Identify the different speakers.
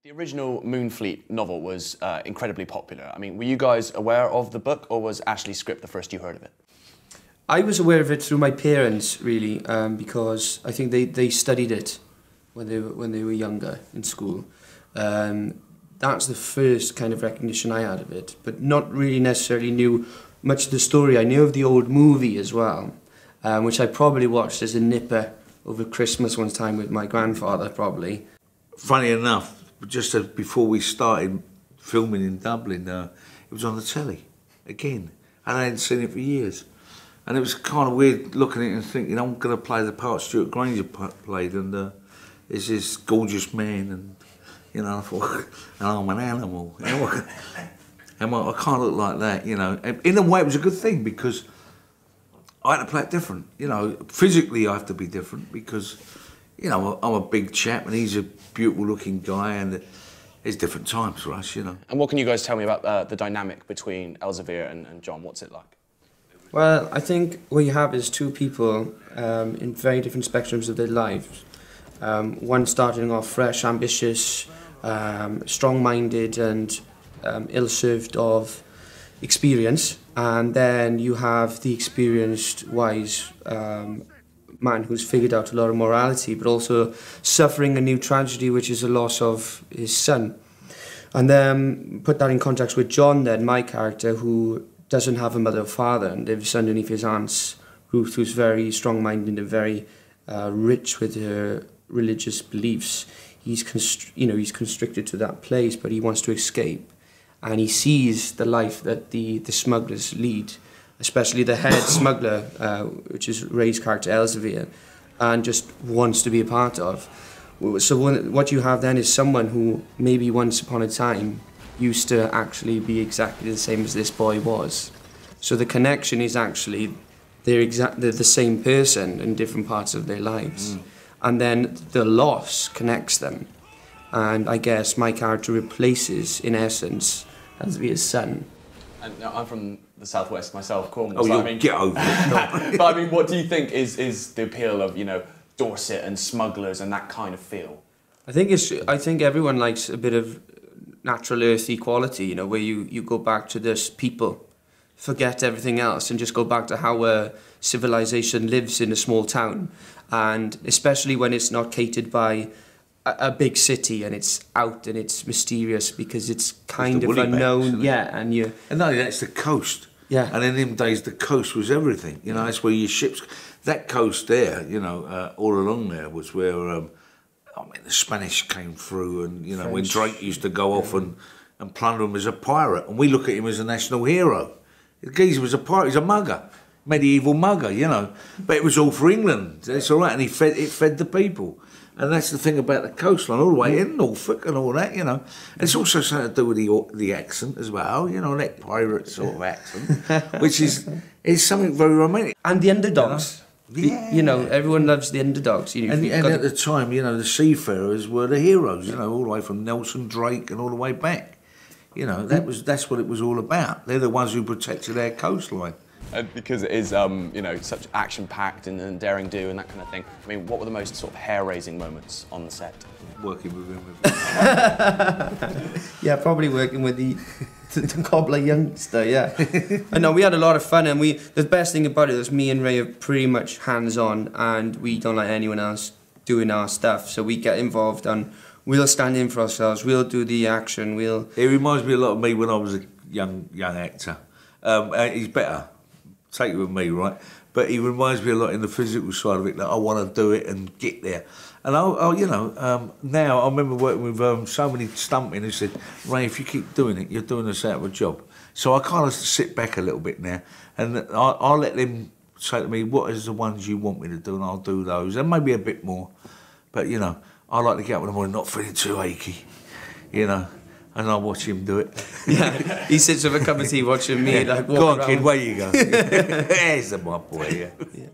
Speaker 1: The original Moonfleet novel was incredibly popular. I mean, were you guys aware of the book, or was Ashley's script the first you heard of it?
Speaker 2: I was aware of it through my parents, really, because I think they studied it when they were younger in school. That's the first kind of recognition I had of it, but not really necessarily knew much of the story. I knew of the old movie as well, which I probably watched as a nipper over Christmas one time with my grandfather, probably.
Speaker 3: Funny enough, just before we started filming in Dublin, it was on the telly again, and I hadn't seen it for years. And it was kind of weird looking at it and thinking, I'm going to play the part Stuart Granger played, and it's this gorgeous man, and you know, I thought, and I'm an animal. And I can't look like that, you know. And in a way, it was a good thing because I had to play it different. You know, physically, I have to be different because, you know, I'm a big chap and he's a beautiful-looking guy, and it's different times for us, you know. And
Speaker 1: what can you guys tell me about the dynamic between Elzevir and John? What's it like?
Speaker 2: Well, I think what you have is two people in very different spectrums of their lives. One starting off fresh, ambitious, strong-minded and ill-served of experience, and then you have the experienced, wise man who's figured out a lot of morality, but also suffering a new tragedy, which is the loss of his son. And then put that in context with John, then, my character, who doesn't have a mother or father and lives underneath his aunt's roof, who's very strong-minded and very rich with her religious beliefs. He's constricted to that place, but he wants to escape. And he sees the life that the smugglers lead, especially the head smuggler, which is Ray's character, Elzevir, and just wants to be a part of. So what you have then is someone who maybe once upon a time used to actually be exactly the same as this boy was. So the connection is actually they're the same person in different parts of their lives. And then the loss connects them. And I guess my character replaces, in essence, Elzevir's son.
Speaker 1: And I'm from the southwest myself, Cornwall.
Speaker 3: Oh,
Speaker 1: so,
Speaker 3: I mean, get over it.
Speaker 1: But I mean, what do you think is the appeal of, you know, Dorset and smugglers and that kind of feel?
Speaker 2: I think everyone likes a bit of natural earthy quality, you know, where you go back to this people, forget everything else, and just go back to how a civilization lives in a small town. And especially when it's not catered by a big city and it's out and it's mysterious because it's kind of unknown. Yeah, and
Speaker 3: no, that's the coast.
Speaker 2: Yeah.
Speaker 3: And in them days, the coast was everything. You know, that's where your ships. That coast there, you know, all along there was where I mean, the Spanish came through, and you know, French. When Drake used to go off and plunder him as a pirate, and we look at him as a national hero. The geezer was a pirate. He's a mugger. Medieval mugger, you know, but it was all for England. It's all right, and it fed the people, and that's the thing about the coastline, all the way in Norfolk and all that, you know. And it's also something to do with the accent as well, you know, that pirate sort of accent, which is something very romantic.
Speaker 2: And the underdogs.
Speaker 3: Yeah.
Speaker 2: You know, everyone loves the underdogs. You know,
Speaker 3: and at the time, you know, the seafarers were the heroes, you know, all the way from Nelson Drake and all the way back. You know, that's what it was all about. They're the ones who protected our coastline.
Speaker 1: Because it is, you know, such action-packed and daring-do and that kind of thing. I mean, what were the most sort of hair-raising moments on the set?
Speaker 3: Working with him.
Speaker 2: Yeah, probably working with the cobbler youngster, yeah. I know, we had a lot of fun, and the best thing about it is me and Ray are pretty much hands-on, and we don't let anyone else doing our stuff, so we get involved and we'll stand in for ourselves, we'll do the action, It
Speaker 3: reminds me a lot of me when I was a young actor. He's better. Take it with me, right? But he reminds me a lot in the physical side of it, that I want to do it and get there. And you know, now I remember working with so many stuntmen who said, Ray, if you keep doing it, you're doing us out of a job. So I kind of sit back a little bit now, and I'll let them say to me, what is the ones you want me to do, and I'll do those, and maybe a bit more. But, you know, I like to get up in the morning not feeling too achy, you know. And I watch him do it.
Speaker 2: Yeah, he sits with a cup of tea watching me like walk
Speaker 3: Go on,
Speaker 2: around.
Speaker 3: kid, where you go? There's my boy, yeah.